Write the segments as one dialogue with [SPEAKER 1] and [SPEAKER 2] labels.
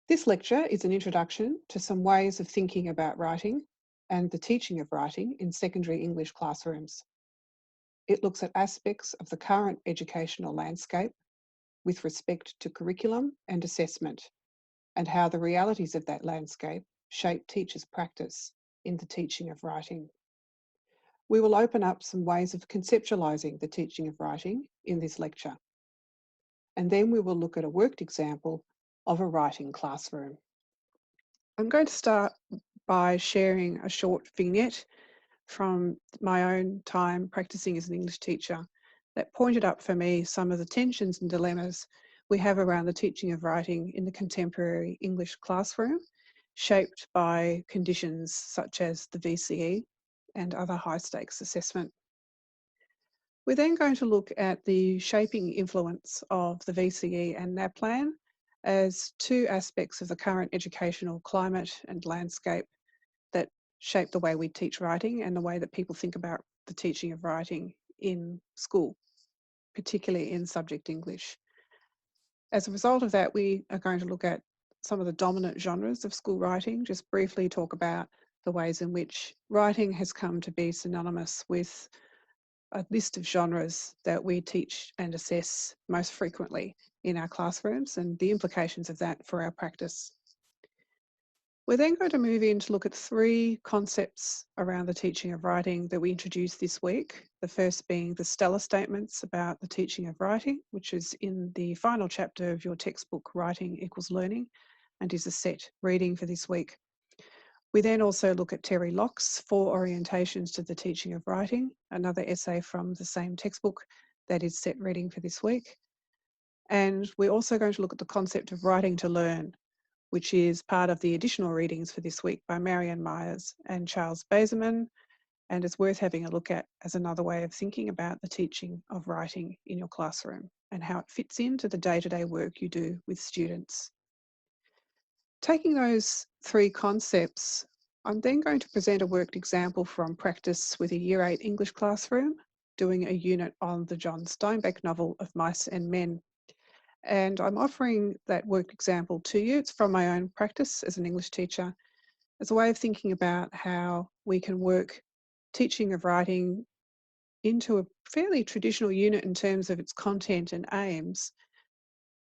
[SPEAKER 1] This lecture is an introduction to some ways of thinking about writing and the teaching of writing in secondary English classrooms. It looks at aspects of the current educational landscape with respect to curriculum and assessment, and how the realities of that landscape shape teachers' practice in the teaching of writing. We will open up some ways of conceptualising the teaching of writing in this lecture. And then we will look at a worked example of a writing classroom. I'm going to start by sharing a short vignette from my own time practicing as an English teacher that pointed up for me some of the tensions and dilemmas we have around the teaching of writing in the contemporary English classroom, shaped by conditions such as the VCE and other high-stakes assessment. We're then going to look at the shaping influence of the VCE and NAPLAN as two aspects of the current educational climate and landscape that shape the way we teach writing and the way that people think about the teaching of writing in school, particularly in subject English. As a result of that, we are going to look at some of the dominant genres of school writing, just briefly talk about the ways in which writing has come to be synonymous with a list of genres that we teach and assess most frequently in our classrooms and the implications of that for our practice. We're then going to move in to look at three concepts around the teaching of writing that we introduced this week. The first being the stellar statements about the teaching of writing, which is in the final chapter of your textbook, Writing Equals Learning, and is a set reading for this week. We then also look at Terry Locke's 4 Orientations to the Teaching of Writing, another essay from the same textbook that is set reading for this week. And we're also going to look at the concept of writing to learn, which is part of the additional readings for this week by Marianne Myers and Charles Baseman, and it's worth having a look at as another way of thinking about the teaching of writing in your classroom and how it fits into the day-to-day work you do with students. Taking those three concepts, I'm then going to present a worked example from practice with a Year 8 English classroom, doing a unit on the John Steinbeck novel of Mice and Men. And I'm offering that worked example to you. It's from my own practice as an English teacher, as a way of thinking about how we can work teaching of writing into a fairly traditional unit in terms of its content and aims,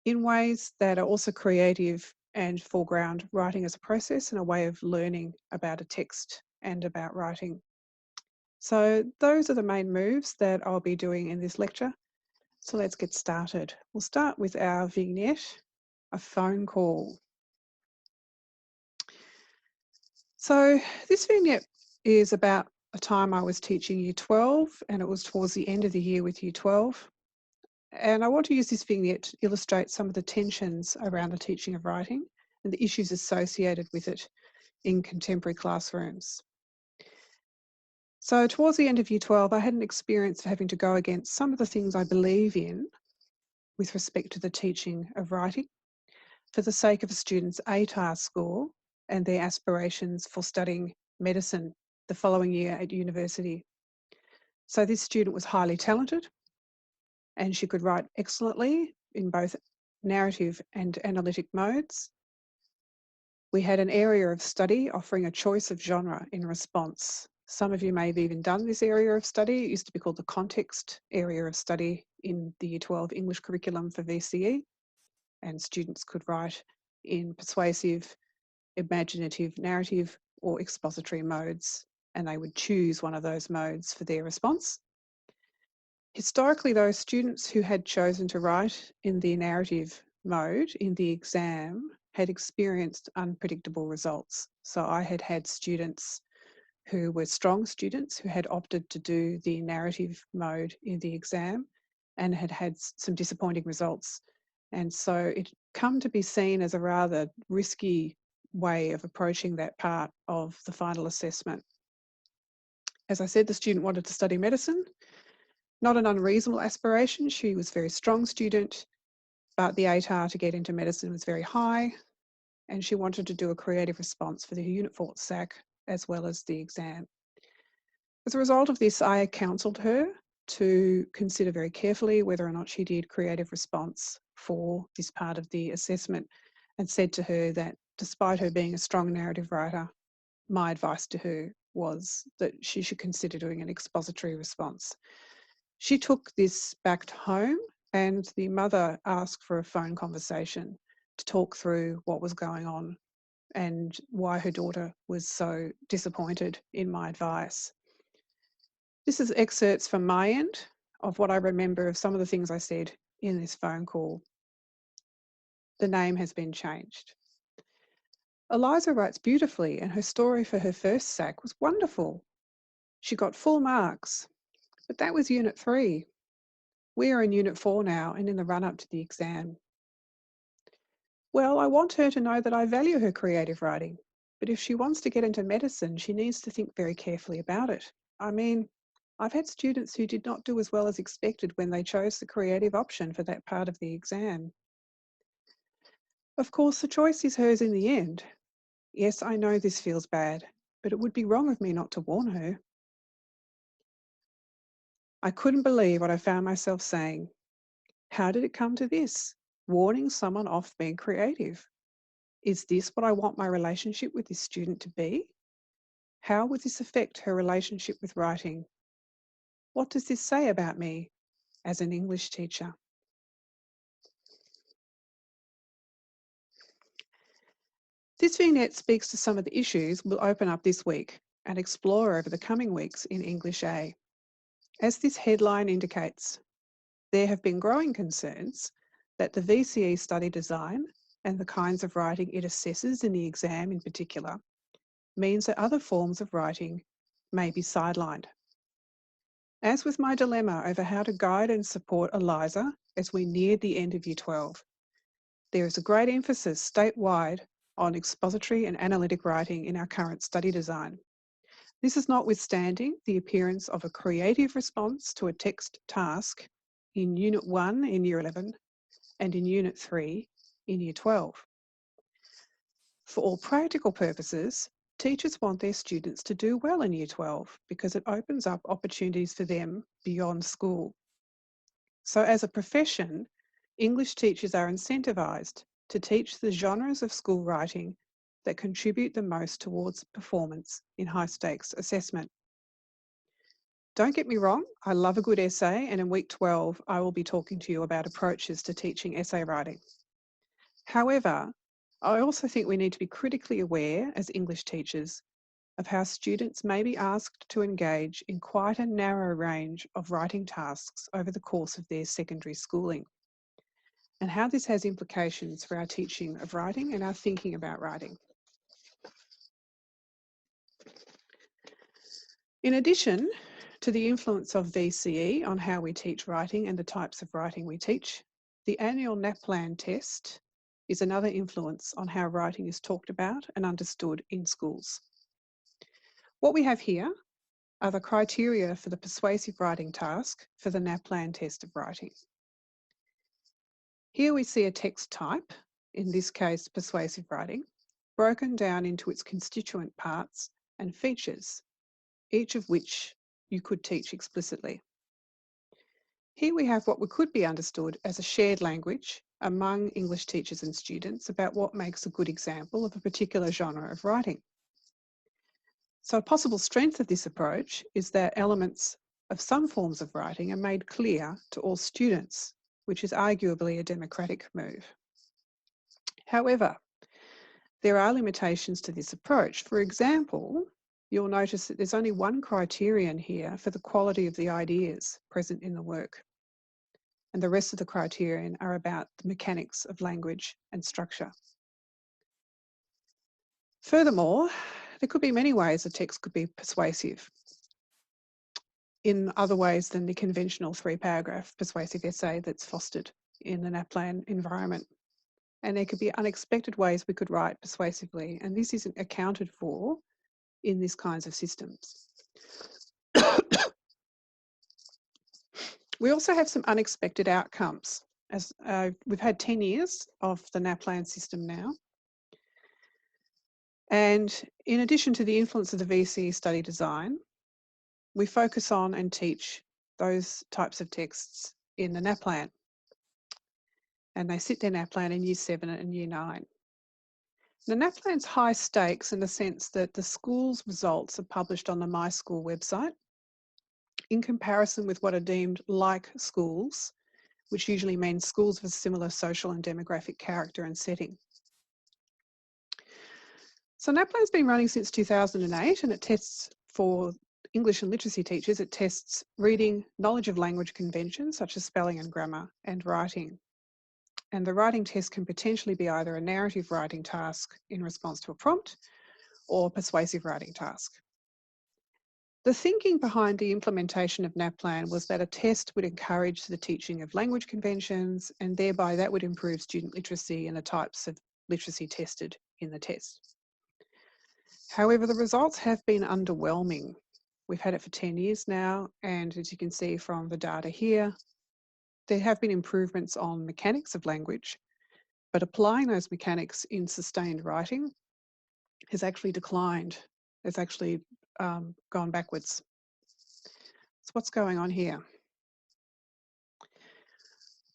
[SPEAKER 1] in ways that are also creative and foreground writing as a process and a way of learning about a text and about writing. So those are the main moves that I'll be doing in this lecture. So let's get started. We'll start with our vignette, a phone call. So this vignette is about a time I was teaching Year 12, and it was towards the end of the year with Year 12. And I want to use this vignette to illustrate some of the tensions around the teaching of writing and the issues associated with it in contemporary classrooms. So towards the end of Year 12, I had an experience of having to go against some of the things I believe in with respect to the teaching of writing for the sake of a student's ATAR score and their aspirations for studying medicine the following year at university. So this student was highly talented and she could write excellently in both narrative and analytic modes. We had an area of study offering a choice of genre in response. Some of you may have even done this area of study. It used to be called the context area of study in the Year 12 English curriculum for VCE, and students could write in persuasive, imaginative, narrative or expository modes, and they would choose one of those modes for their response. Historically, those students who had chosen to write in the narrative mode in the exam had experienced unpredictable results. So I had had students who were strong students who had opted to do the narrative mode in the exam and had had some disappointing results. And so it come to be seen as a rather risky way of approaching that part of the final assessment. As I said, the student wanted to study medicine. Not an unreasonable aspiration. She was a very strong student, but the ATAR to get into medicine was very high, and she wanted to do a creative response for the Unit 4 SAC as well as the exam. As a result of this, I counselled her to consider very carefully whether or not she did creative response for this part of the assessment. and said to her that despite her being a strong narrative writer, my advice to her was that she should consider doing an expository response. She took this back home, and the mother asked for a phone conversation to talk through what was going on and why her daughter was so disappointed in my advice. This is excerpts from my end of what I remember of some of the things I said in this phone call. The name has been changed. Eliza writes beautifully, and her story for her first SAC was wonderful. She got full marks, but that was Unit 3. We are in Unit 4 now and in the run-up to the exam. Well, I want her to know that I value her creative writing, but if she wants to get into medicine, she needs to think very carefully about it. I mean, I've had students who did not do as well as expected when they chose the creative option for that part of the exam. Of course, the choice is hers in the end. Yes, I know this feels bad, but it would be wrong of me not to warn her. I couldn't believe what I found myself saying. How did it come to this? Warning someone off being creative. Is this what I want my relationship with this student to be? How would this affect her relationship with writing? What does this say about me as an English teacher? This vignette speaks to some of the issues we'll open up this week and explore over the coming weeks in English A. As this headline indicates, there have been growing concerns that the VCE study design and the kinds of writing it assesses in the exam in particular means that other forms of writing may be sidelined. As with my dilemma over how to guide and support Eliza as we neared the end of Year 12, there is a great emphasis statewide on expository and analytic writing in our current study design. This is notwithstanding the appearance of a creative response to a text task in Unit 1 in Year 11 and in Unit 3 in Year 12. For all practical purposes, teachers want their students to do well in Year 12 because it opens up opportunities for them beyond school. So as a profession, English teachers are incentivised to teach the genres of school writing that contribute the most towards performance in high-stakes assessment. Don't get me wrong, I love a good essay, and in week 12, I will be talking to you about approaches to teaching essay writing. However, I also think we need to be critically aware as English teachers of how students may be asked to engage in quite a narrow range of writing tasks over the course of their secondary schooling, and how this has implications for our teaching of writing and our thinking about writing. In addition to the influence of VCE on how we teach writing and the types of writing we teach, the annual NAPLAN test is another influence on how writing is talked about and understood in schools. What we have here are the criteria for the persuasive writing task for the NAPLAN test of writing. Here we see a text type, in this case persuasive writing, broken down into its constituent parts and features, each of which you could teach explicitly. Here we have what could be understood as a shared language among English teachers and students about what makes a good example of a particular genre of writing. So a possible strength of this approach is that elements of some forms of writing are made clear to all students, which is arguably a democratic move. However, there are limitations to this approach. For example, you'll notice that there's only one criterion here for the quality of the ideas present in the work, and the rest of the criterion are about the mechanics of language and structure. Furthermore, there could be many ways a text could be persuasive in other ways than the conventional 3-paragraph persuasive essay that's fostered in the NAPLAN environment. And there could be unexpected ways we could write persuasively, and this isn't accounted for in these kinds of systems. We also have some unexpected outcomes. As we've had 10 years of the NAPLAN system now. And in addition to the influence of the VCE study design, we focus on and teach those types of texts in the NAPLAN. And they sit their NAPLAN in Year 7 and Year 9. The NAPLAN's high stakes in the sense that the school's results are published on the My School website in comparison with what are deemed like schools, which usually means schools of a similar social and demographic character and setting. So NAPLAN's been running since 2008 and it tests for English and literacy teachers, it tests reading, knowledge of language conventions such as spelling and grammar, and writing. And the writing test can potentially be either a narrative writing task in response to a prompt or a persuasive writing task. The thinking behind the implementation of NAPLAN was that a test would encourage the teaching of language conventions and thereby that would improve student literacy and the types of literacy tested in the test. However, the results have been underwhelming. We've had it for 10 years now, and as you can see from the data here, there have been improvements on mechanics of language, but applying those mechanics in sustained writing has actually declined, has actually gone backwards. So what's going on here?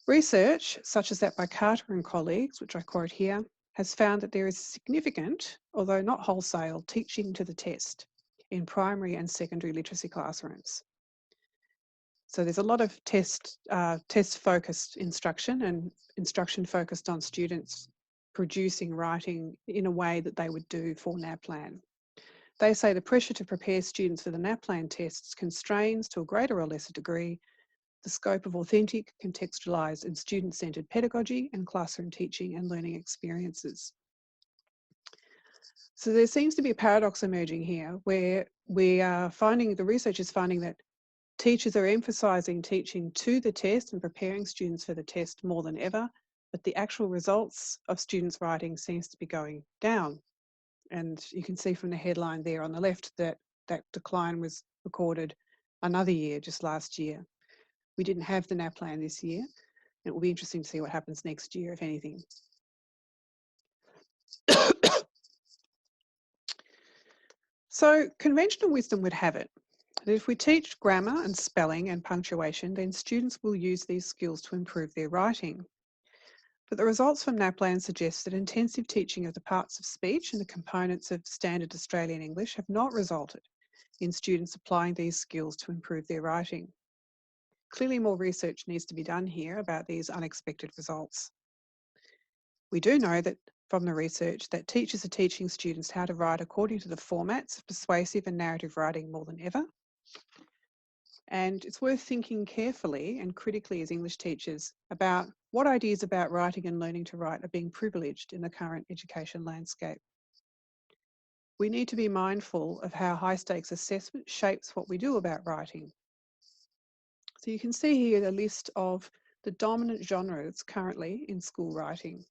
[SPEAKER 1] Research, such as that by Carter and colleagues, which I quote here, has found that there is significant, although not wholesale, teaching to the test in primary and secondary literacy classrooms. So there's a lot of test-focused instruction and instruction focused on students producing writing in a way that they would do for NAPLAN. They say the pressure to prepare students for the NAPLAN tests constrains to a greater or lesser degree the scope of authentic, contextualised and student-centred pedagogy and classroom teaching and learning experiences. So there seems to be a paradox emerging here where we are finding, the research is finding that teachers are emphasising teaching to the test and preparing students for the test more than ever, but the actual results of students' writing seems to be going down. And you can see from the headline there on the left that that decline was recorded another year, just last year. We didn't have the NAPLAN this year. It will be interesting to see what happens next year, if anything. So conventional wisdom would have it that if we teach grammar and spelling and punctuation, then students will use these skills to improve their writing. But the results from NAPLAN suggest that intensive teaching of the parts of speech and the components of standard Australian English have not resulted in students applying these skills to improve their writing. Clearly more research needs to be done here about these unexpected results. We do know that from the research that teachers are teaching students how to write according to the formats of persuasive and narrative writing more than ever. And it's worth thinking carefully and critically as English teachers about what ideas about writing and learning to write are being privileged in the current education landscape. We need to be mindful of how high stakes assessment shapes what we do about writing. So you can see here the list of the dominant genres currently in school writing.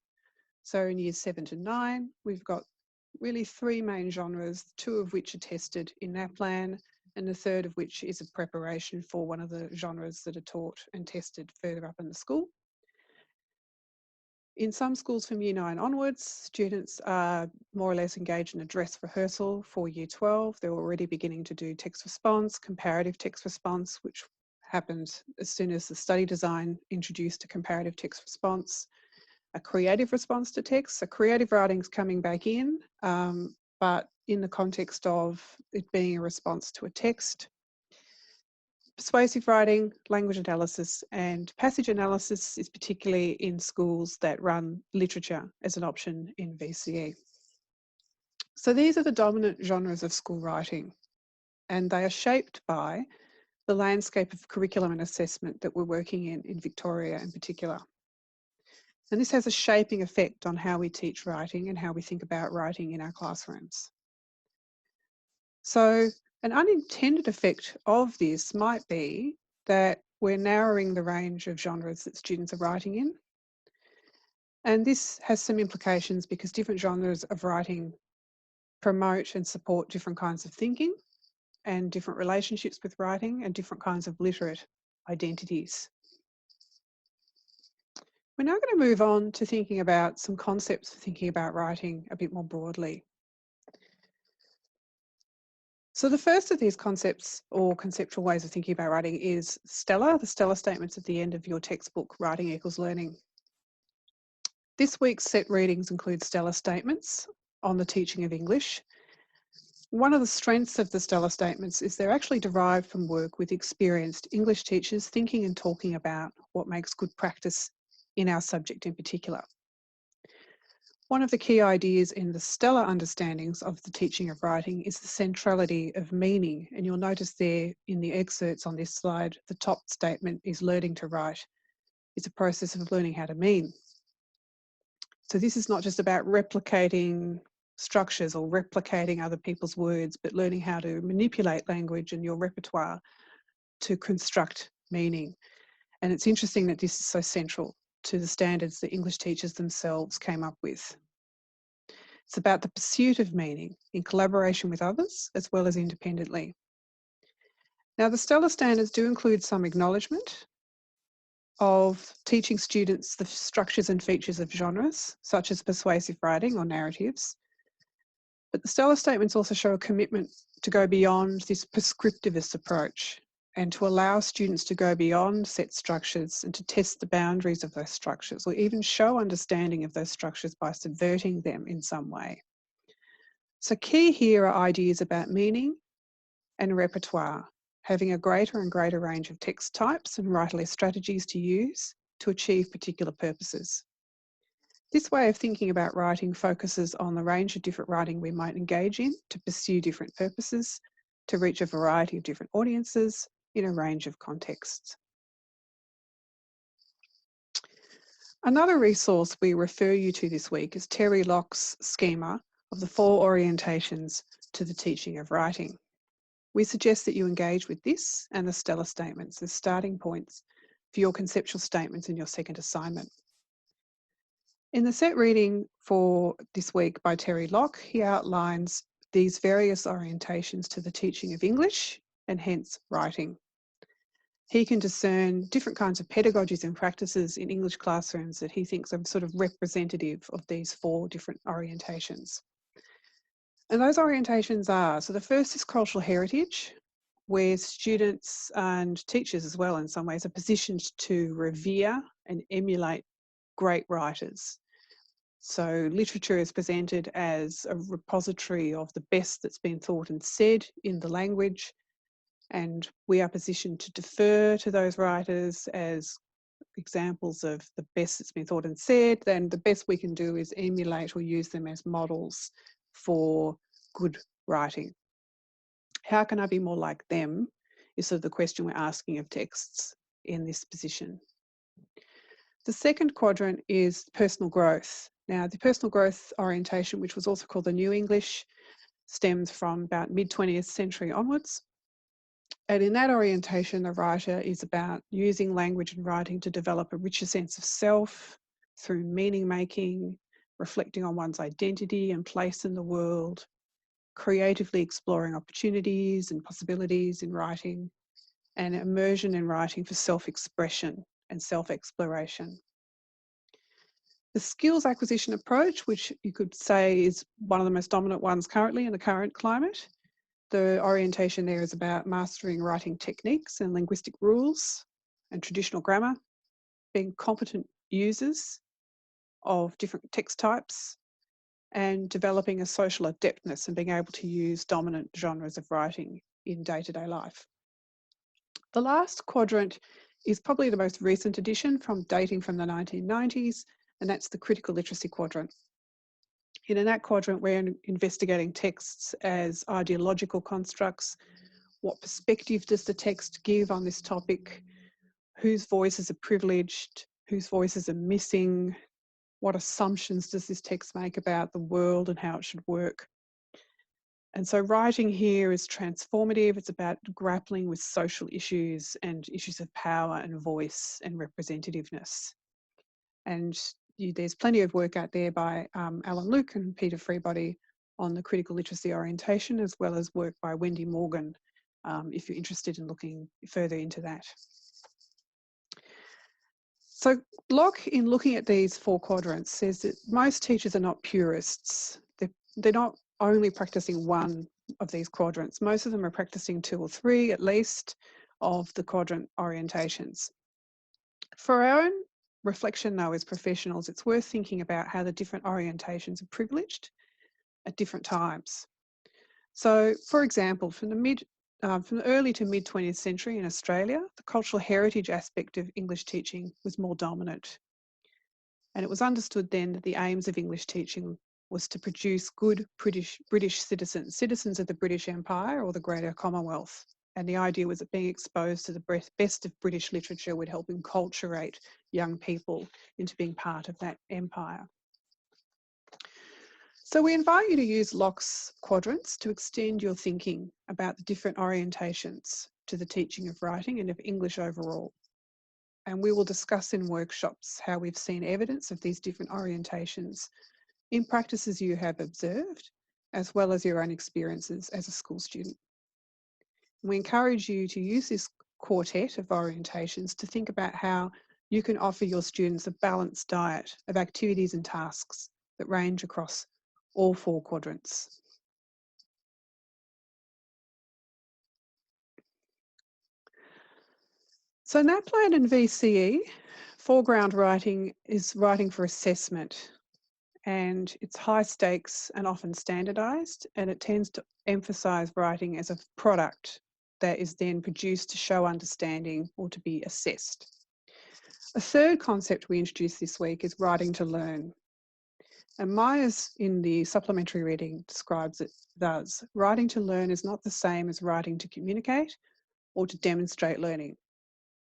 [SPEAKER 1] So in years 7 to 9, we've got really 3 main genres, 2 of which are tested in NAPLAN, and the third of which is a preparation for one of the genres that are taught and tested further up in the school. In some schools from Year 9 onwards, students are more or less engaged in a dress rehearsal for Year 12. They're already beginning to do text response, comparative text response, which happened as soon as the study design introduced a comparative text response. A creative response to text. So creative writing's coming back in, but in the context of it being a response to a text. Persuasive writing, language analysis, and passage analysis is particularly in schools that run literature as an option in VCE. So these are the dominant genres of school writing, and they are shaped by the landscape of curriculum and assessment that we're working in Victoria in particular. And this has a shaping effect on how we teach writing and how we think about writing in our classrooms. So an unintended effect of this might be that we're narrowing the range of genres that students are writing in. And this has some implications because different genres of writing promote and support different kinds of thinking and different relationships with writing and different kinds of literate identities. We're now going to move on to thinking about some concepts for thinking about writing a bit more broadly. So the first of these concepts or conceptual ways of thinking about writing is STELLA, the STELLA statements at the end of your textbook, Writing Equals Learning. This week's set readings include STELLA statements. on the teaching of English. One of the strengths of the Stellar Statements is they're actually derived from work with experienced English teachers thinking and talking about what makes good practice in our subject in particular. One of the key ideas in the Stellar understandings of the teaching of writing is the centrality of meaning. And you'll notice there in the excerpts on this slide, the top statement is learning to write. It's a process of learning how to mean. So this is not just about replicating structures or replicating other people's words, but learning how to manipulate language and your repertoire to construct meaning. And it's interesting that this is so central to the standards that English teachers themselves came up with. It's about the pursuit of meaning in collaboration with others as well as independently. Now, the Stellar standards do include some acknowledgement of teaching students the structures and features of genres, such as persuasive writing or narratives. But the Stellar statements also show a commitment to go beyond this prescriptivist approach and to allow students to go beyond set structures and to test the boundaries of those structures, or even show understanding of those structures by subverting them in some way. So key here are ideas about meaning and repertoire, having a greater and greater range of text types and writerly strategies to use to achieve particular purposes. This way of thinking about writing focuses on the range of different writing we might engage in to pursue different purposes, to reach a variety of different audiences in a range of contexts. Another resource we refer you to this week is Terry Locke's schema of the 4 orientations to the teaching of writing. We suggest that you engage with this and the Stellar statements as starting points for your conceptual statements in your second assignment. In the set reading for this week by Terry Locke, he outlines these various orientations to the teaching of English and hence writing. He can discern different kinds of pedagogies and practices in English classrooms that he thinks are sort of representative of these 4 different orientations. And those orientations are, so the first is cultural heritage, where students and teachers as well in some ways are positioned to revere and emulate great writers. So literature is presented as a repository of the best that's been thought and said in the language, and we are positioned to defer to those writers as examples of the best that's been thought and said. Then the best we can do is emulate or use them as models for good writing. How can I be more like them is sort of the question we're asking of texts in this position. The second quadrant is personal growth. Now, the personal growth orientation, which was also called the New English, stems from about mid-20th century onwards. And in that orientation, the writer is about using language and writing to develop a richer sense of self through meaning making, reflecting on one's identity and place in the world, creatively exploring opportunities and possibilities in writing, and immersion in writing for self-expression and self-exploration. The skills acquisition approach, which you could say is one of the most dominant ones currently in the current climate, the orientation there is about mastering writing techniques and linguistic rules and traditional grammar, being competent users of different text types, and developing a social adeptness and being able to use dominant genres of writing in day-to-day life. The last quadrant is probably the most recent addition dating from the 1990s, and that's the critical literacy quadrant. In that quadrant, we're investigating texts as ideological constructs. What perspective does the text give on this topic? Whose voices are privileged? Whose voices are missing? What assumptions does this text make about the world and how it should work? And so writing here is transformative. It's about grappling with social issues and issues of power and voice and representativeness. And there's plenty of work out there by Alan Luke and Peter Freebody on the critical literacy orientation, as well as work by Wendy Morgan, if you're interested in looking further into that. So Locke, in looking at these 4 quadrants, says that most teachers are not purists. They're not only practicing one of these quadrants. Most of them are practicing 2 or 3 at least of the quadrant orientations. For our own reflection though as professionals, it's worth thinking about how the different orientations are privileged at different times. So, for example, from the early to mid 20th century in Australia, the cultural heritage aspect of English teaching was more dominant. And it was understood then that the aims of English teaching was to produce good British citizens of the British Empire or the Greater Commonwealth. And the idea was that being exposed to the best of British literature would help enculturate young people into being part of that empire. So we invite you to use Locke's quadrants to extend your thinking about the different orientations to the teaching of writing and of English overall. And we will discuss in workshops how we've seen evidence of these different orientations in practices you have observed, as well as your own experiences as a school student. We encourage you to use this quartet of orientations to think about how you can offer your students a balanced diet of activities and tasks that range across all 4 quadrants. So NAPLAN and VCE, foreground writing is writing for assessment, and it's high stakes and often standardised, and it tends to emphasise writing as a product that is then produced to show understanding or to be assessed. A third concept we introduced this week is writing to learn. And Myers in the supplementary reading describes it thus: writing to learn is not the same as writing to communicate or to demonstrate learning.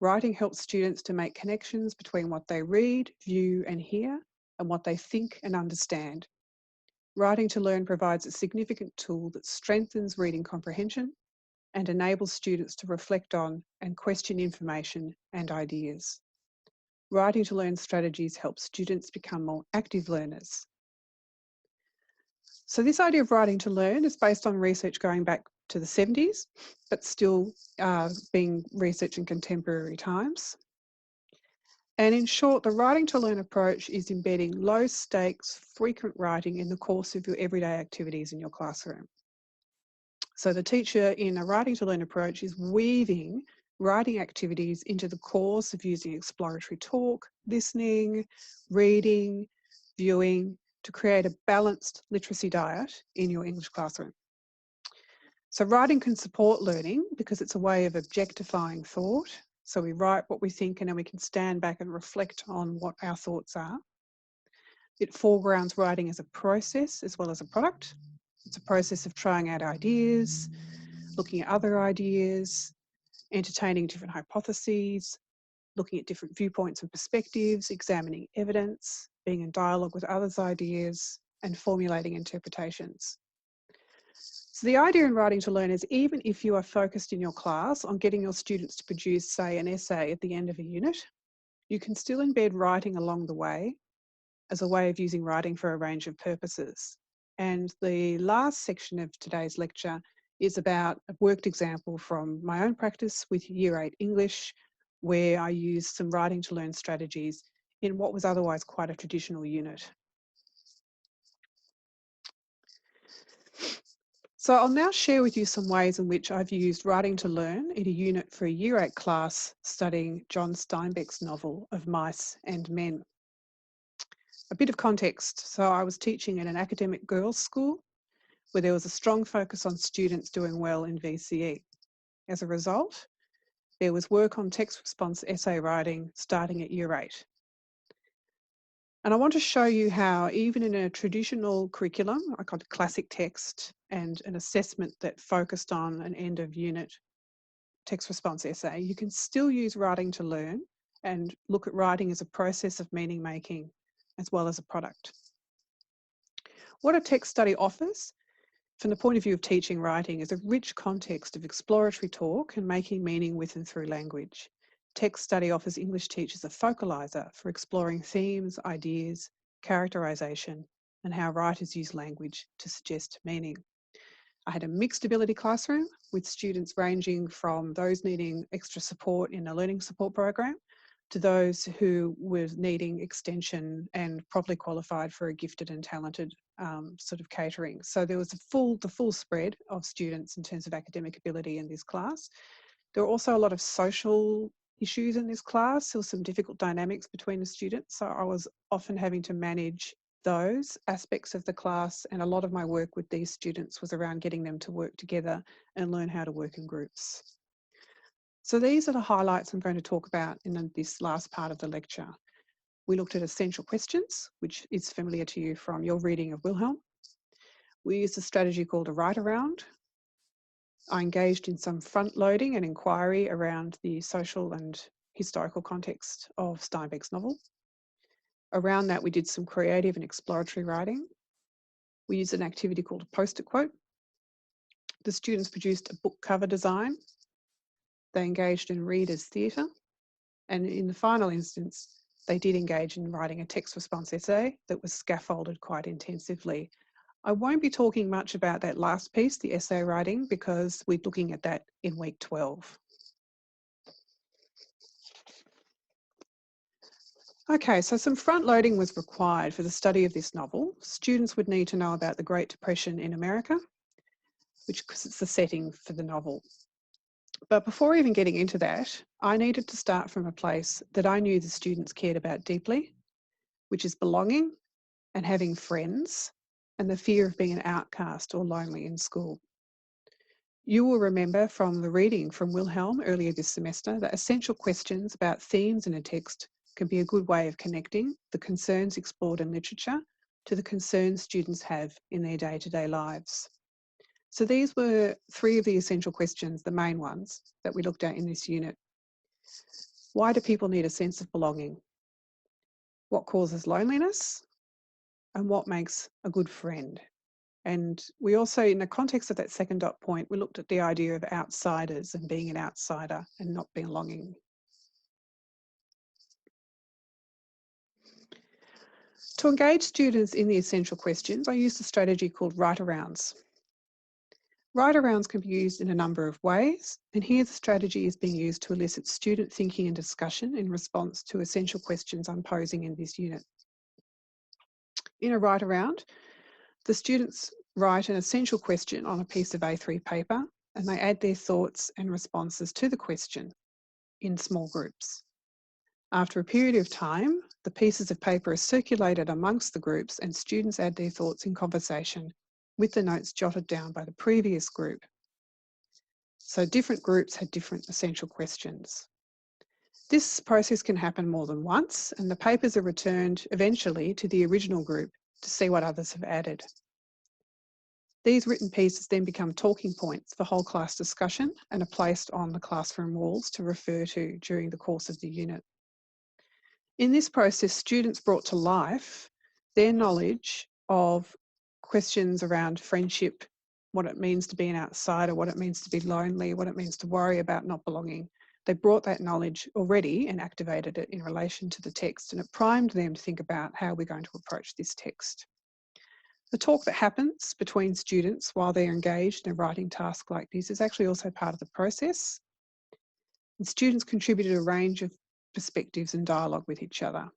[SPEAKER 1] Writing helps students to make connections between what they read, view and hear and what they think and understand. Writing to learn provides a significant tool that strengthens reading comprehension and enables students to reflect on and question information and ideas. Writing to learn strategies help students become more active learners. So this idea of writing to learn is based on research going back to the 70s, but still being researched in contemporary times. And in short, the writing to learn approach is embedding low stakes, frequent writing in the course of your everyday activities in your classroom. So the teacher in a writing to learn approach is weaving writing activities into the course of using exploratory talk, listening, reading, viewing, to create a balanced literacy diet in your English classroom. So writing can support learning because it's a way of objectifying thought. So we write what we think and then we can stand back and reflect on what our thoughts are. It foregrounds writing as a process as well as a product. It's a process of trying out ideas, looking at other ideas, entertaining different hypotheses, looking at different viewpoints and perspectives, examining evidence, being in dialogue with others' ideas, and formulating interpretations. So the idea in writing to learn is even if you are focused in your class on getting your students to produce, say, an essay at the end of a unit, you can still embed writing along the way as a way of using writing for a range of purposes. And the last section of today's lecture is about a worked example from my own practice with Year 8 English, where I used some writing to learn strategies in what was otherwise quite a traditional unit. So I'll now share with you some ways in which I've used writing to learn in a unit for a Year 8 class studying John Steinbeck's novel of Mice and Men. A bit of context. So I was teaching in an academic girls' school where there was a strong focus on students doing well in VCE. As a result, there was work on text response essay writing starting at Year 8. And I want to show you how even in a traditional curriculum, I called classic text and an assessment that focused on an end of unit text response essay, you can still use writing to learn and look at writing as a process of meaning making as well as a product. What a text study offers from the point of view of teaching writing is a rich context of exploratory talk and making meaning with and through language. Text study offers English teachers a focaliser for exploring themes, ideas, characterisation, and how writers use language to suggest meaning. I had a mixed ability classroom with students ranging from those needing extra support in a learning support program to those who were needing extension and properly qualified for a gifted and talented sort of catering. So there was the full spread of students in terms of academic ability in this class. There were also a lot of social issues in this class. There were some difficult dynamics between the students. So I was often having to manage those aspects of the class, and a lot of my work with these students was around getting them to work together and learn how to work in groups. So these are the highlights I'm going to talk about in this last part of the lecture. We looked at essential questions, which is familiar to you from your reading of Wilhelm. We used a strategy called a write-around. I engaged in some front-loading and inquiry around the social and historical context of Steinbeck's novel. Around that, we did some creative and exploratory writing. We used an activity called a post-it quote. The students produced a book cover design. They engaged in readers' theatre. And in the final instance, they did engage in writing a text response essay that was scaffolded quite intensively. I won't be talking much about that last piece, the essay writing, because we're looking at that in week 12. Okay, so some front loading was required for the study of this novel. Students would need to know about the Great Depression in America, which is the setting for the novel. But before even getting into that, I needed to start from a place that I knew the students cared about deeply, which is belonging and having friends and the fear of being an outcast or lonely in school. You will remember from the reading from Wilhelm earlier this semester that essential questions about themes in a text can be a good way of connecting the concerns explored in literature to the concerns students have in their day-to-day lives. So these were three of the essential questions, the main ones that we looked at in this unit. Why do people need a sense of belonging? What causes loneliness? And what makes a good friend? And we also, in the context of that second dot point, we looked at the idea of outsiders and being an outsider and not belonging. To engage students in the essential questions, I used a strategy called write-arounds. Write-arounds can be used in a number of ways, and here the strategy is being used to elicit student thinking and discussion in response to essential questions I'm posing in this unit. In a write-around, the students write an essential question on a piece of A3 paper, and they add their thoughts and responses to the question in small groups. After a period of time, the pieces of paper are circulated amongst the groups and students add their thoughts in conversation with the notes jotted down by the previous group. So different groups had different essential questions. This process can happen more than once, and the papers are returned eventually to the original group to see what others have added. These written pieces then become talking points for whole class discussion and are placed on the classroom walls to refer to during the course of the unit. In this process, students brought to life their knowledge of questions around friendship, what it means to be an outsider, what it means to be lonely, what it means to worry about not belonging. They brought that knowledge already and activated it in relation to the text, and it primed them to think about how we're going to approach this text. The talk that happens between students while they're engaged in a writing task like this is actually also part of the process. And students contributed a range of perspectives and dialogue with each other.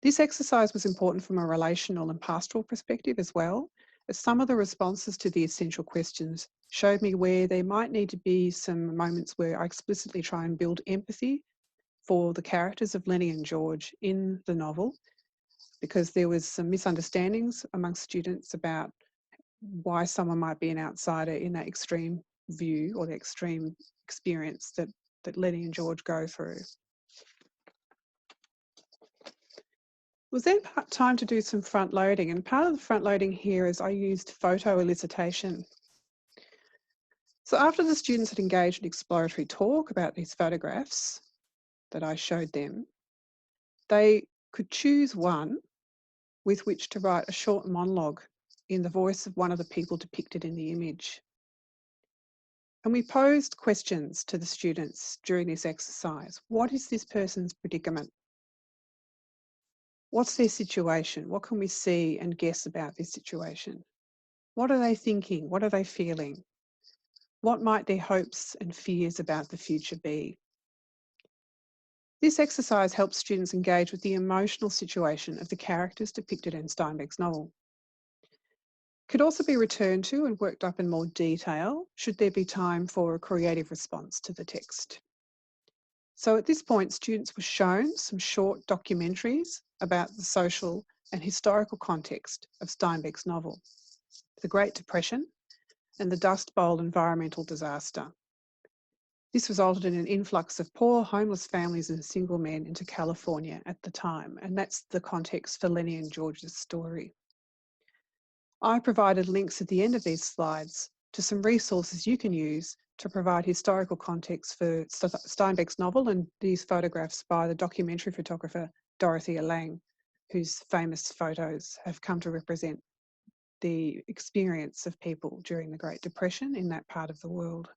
[SPEAKER 1] This exercise was important from a relational and pastoral perspective as well, as some of the responses to the essential questions showed me where there might need to be some moments where I explicitly try and build empathy for the characters of Lenny and George in the novel, because there was some misunderstandings amongst students about why someone might be an outsider in that extreme view or the extreme experience that Lenny and George go through. It was then time to do some front loading, and part of the front loading here is I used photo elicitation. So after the students had engaged in exploratory talk about these photographs that I showed them, they could choose one with which to write a short monologue in the voice of one of the people depicted in the image. And we posed questions to the students during this exercise. What is this person's predicament? What's their situation? What can we see and guess about this situation? What are they thinking? What are they feeling? What might their hopes and fears about the future be? This exercise helps students engage with the emotional situation of the characters depicted in Steinbeck's novel. It could also be returned to and worked up in more detail should there be time for a creative response to the text. So at this point, students were shown some short documentaries about the social and historical context of Steinbeck's novel, the Great Depression and the Dust Bowl environmental disaster. This resulted in an influx of poor, homeless families and single men into California at the time, and that's the context for Lenny and George's story. I provided links at the end of these slides to some resources you can use to provide historical context for Steinbeck's novel, and these photographs by the documentary photographer Dorothea Lange, whose famous photos have come to represent the experience of people during the Great Depression in that part of the world.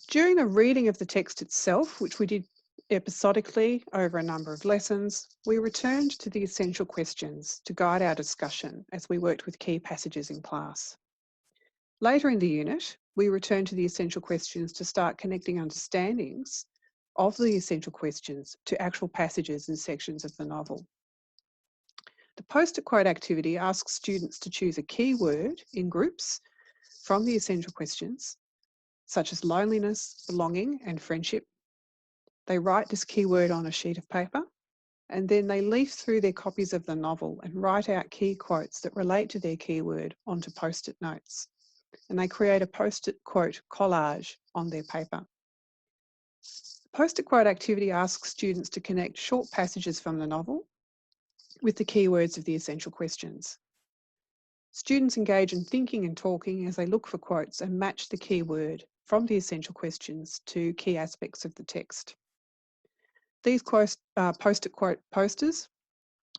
[SPEAKER 1] During the reading of the text itself, which we did episodically over a number of lessons, we returned to the essential questions to guide our discussion as we worked with key passages in class. Later in the unit, we returned to the essential questions to start connecting understandings of the essential questions to actual passages and sections of the novel. The post-it quote activity asks students to choose a key word in groups from the essential questions, such as loneliness, belonging, and friendship. They write this keyword on a sheet of paper, and then they leaf through their copies of the novel and write out key quotes that relate to their keyword onto post-it notes. And they create a post-it quote collage on their paper. The post-it quote activity asks students to connect short passages from the novel with the keywords of the essential questions. Students engage in thinking and talking as they look for quotes and match the keyword from the essential questions to key aspects of the text. These post-it quote posters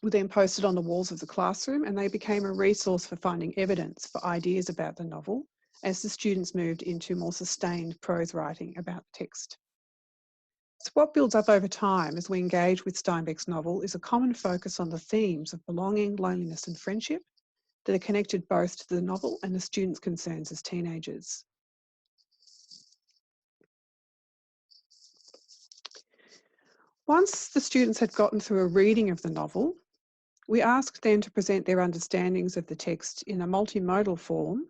[SPEAKER 1] were then posted on the walls of the classroom, and they became a resource for finding evidence for ideas about the novel as the students moved into more sustained prose writing about the text. So what builds up over time as we engage with Steinbeck's novel is a common focus on the themes of belonging, loneliness and friendship that are connected both to the novel and the students' concerns as teenagers. Once the students had gotten through a reading of the novel, we asked them to present their understandings of the text in a multimodal form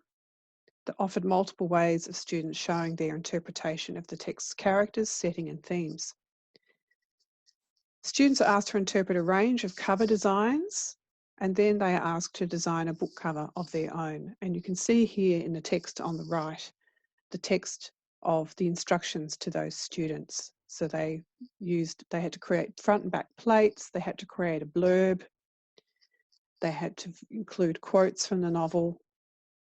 [SPEAKER 1] that offered multiple ways of students showing their interpretation of the text's characters, setting and themes. Students are asked to interpret a range of cover designs, and then they are asked to design a book cover of their own. And you can see here in the text on the right, the text of the instructions to those students. So they had to create front and back plates, they had to create a blurb, they had to include quotes from the novel,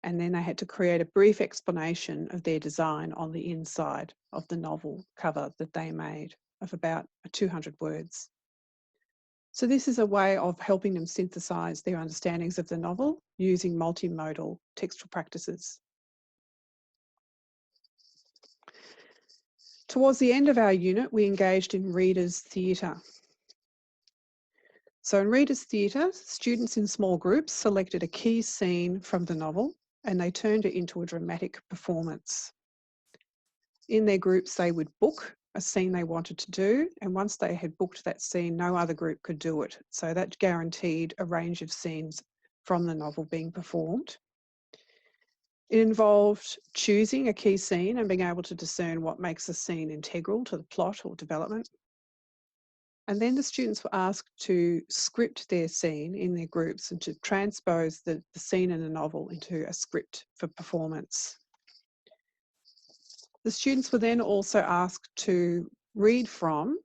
[SPEAKER 1] and then they had to create a brief explanation of their design on the inside of the novel cover that they made of about 200 words. So this is a way of helping them synthesise their understandings of the novel using multimodal textual practices. Towards the end of our unit, we engaged in readers' theatre. So in readers' theatre, students in small groups selected a key scene from the novel and they turned it into a dramatic performance. In their groups, they would book a scene they wanted to do, and once they had booked that scene, no other group could do it. So that guaranteed a range of scenes from the novel being performed. It involved choosing a key scene and being able to discern what makes a scene integral to the plot or development. And then the students were asked to script their scene in their groups and to transpose the scene in the novel into a script for performance. The students were then also asked to read from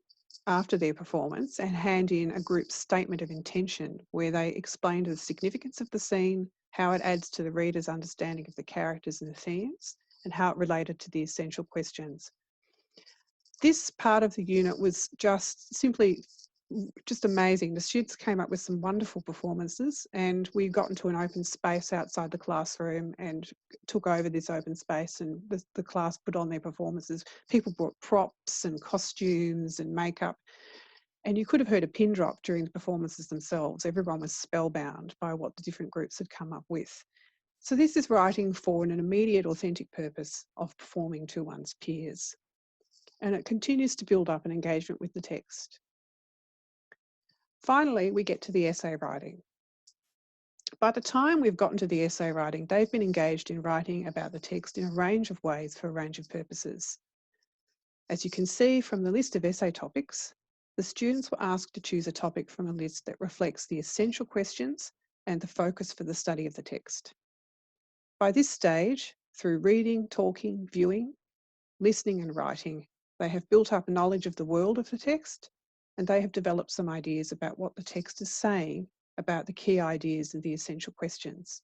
[SPEAKER 1] after their performance and hand in a group statement of intention where they explained the significance of the scene, how it adds to the reader's understanding of the characters and the themes, and how it related to the essential questions. This part of the unit was just amazing. The students came up with some wonderful performances, and we got into an open space outside the classroom and took over this open space, and the class put on their performances. People brought props and costumes and makeup, and you could have heard a pin drop during the performances themselves. Everyone was spellbound by what the different groups had come up with. So this is writing for an immediate, authentic purpose of performing to one's peers. And it continues to build up an engagement with the text. Finally, we get to the essay writing. By the time we've gotten to the essay writing, they've been engaged in writing about the text in a range of ways for a range of purposes. As you can see from the list of essay topics, the students were asked to choose a topic from a list that reflects the essential questions and the focus for the study of the text. By this stage, through reading, talking, viewing, listening and writing, they have built up knowledge of the world of the text, and they have developed some ideas about what the text is saying about the key ideas and the essential questions.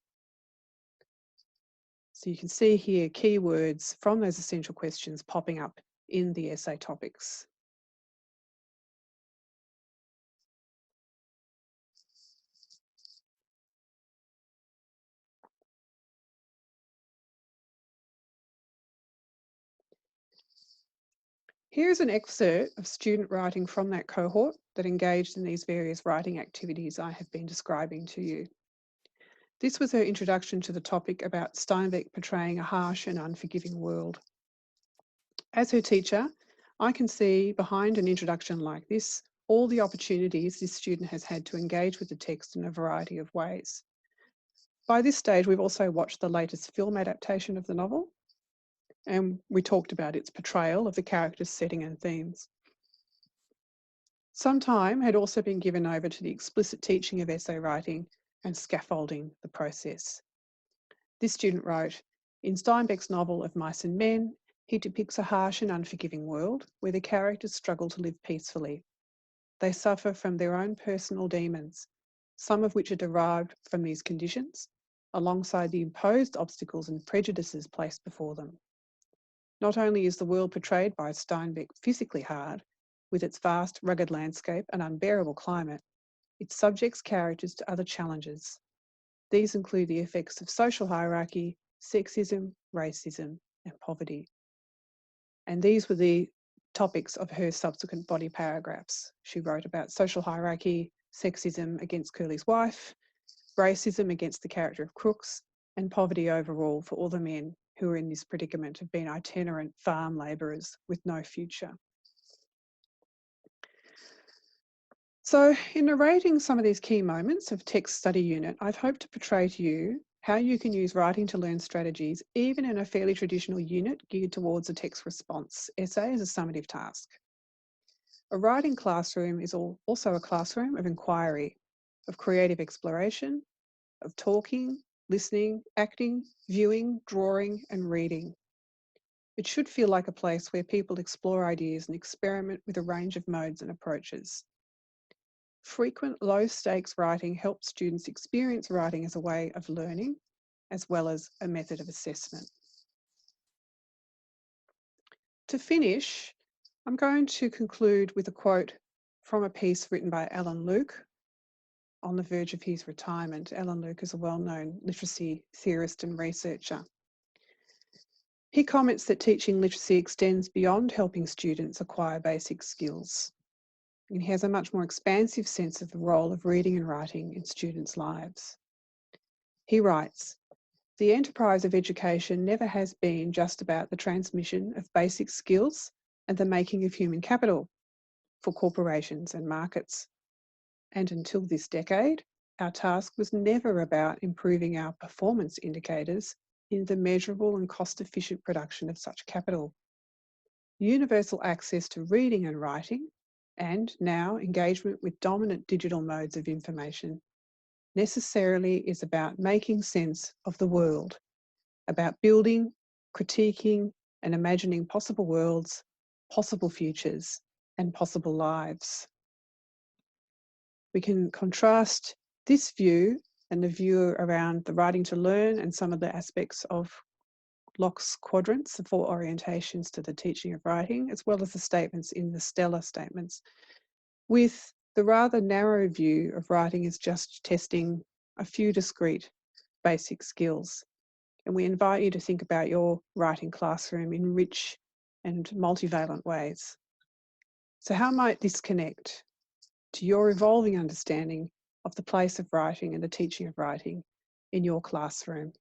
[SPEAKER 1] So you can see here keywords from those essential questions popping up in the essay topics. Here's an excerpt of student writing from that cohort that engaged in these various writing activities I have been describing to you. This was her introduction to the topic about Steinbeck portraying a harsh and unforgiving world. As her teacher, I can see behind an introduction like this all the opportunities this student has had to engage with the text in a variety of ways. By this stage, we've also watched the latest film adaptation of the novel, and we talked about its portrayal of the characters' setting and themes. Some time had also been given over to the explicit teaching of essay writing and scaffolding the process. This student wrote, "In Steinbeck's novel of Mice and Men, he depicts a harsh and unforgiving world where the characters struggle to live peacefully. They suffer from their own personal demons, some of which are derived from these conditions, alongside the imposed obstacles and prejudices placed before them. Not only is the world portrayed by Steinbeck physically hard, with its vast, rugged landscape and unbearable climate, it subjects characters to other challenges. These include the effects of social hierarchy, sexism, racism, and poverty." And these were the topics of her subsequent body paragraphs. She wrote about social hierarchy, sexism against Curly's wife, racism against the character of Crooks, and poverty overall for all the men who are in this predicament of being itinerant farm labourers with no future. So in narrating some of these key moments of text study unit, I've hoped to portray to you how you can use writing to learn strategies, even in a fairly traditional unit geared towards a text response essay as a summative task. A writing classroom is also a classroom of inquiry, of creative exploration, of talking, listening, acting, viewing, drawing, and reading. It should feel like a place where people explore ideas and experiment with a range of modes and approaches. Frequent low-stakes writing helps students experience writing as a way of learning, as well as a method of assessment. To finish, I'm going to conclude with a quote from a piece written by Alan Luke on the verge of his retirement. Alan Luke is a well-known literacy theorist and researcher. He comments that teaching literacy extends beyond helping students acquire basic skills. And he has a much more expansive sense of the role of reading and writing in students' lives. He writes, "The enterprise of education never has been just about the transmission of basic skills and the making of human capital for corporations and markets. And until this decade, our task was never about improving our performance indicators in the measurable and cost-efficient production of such capital. Universal access to reading and writing, and now engagement with dominant digital modes of information, necessarily is about making sense of the world, about building, critiquing, and imagining possible worlds, possible futures, and possible lives." We can contrast this view and the view around the writing to learn and some of the aspects of Locke's quadrants, the 4 orientations to the teaching of writing, as well as the statements in the stellar statements, with the rather narrow view of writing as just testing a few discrete basic skills. And we invite you to think about your writing classroom in rich and multivalent ways. So how might this connect to your evolving understanding of the place of writing and the teaching of writing in your classroom?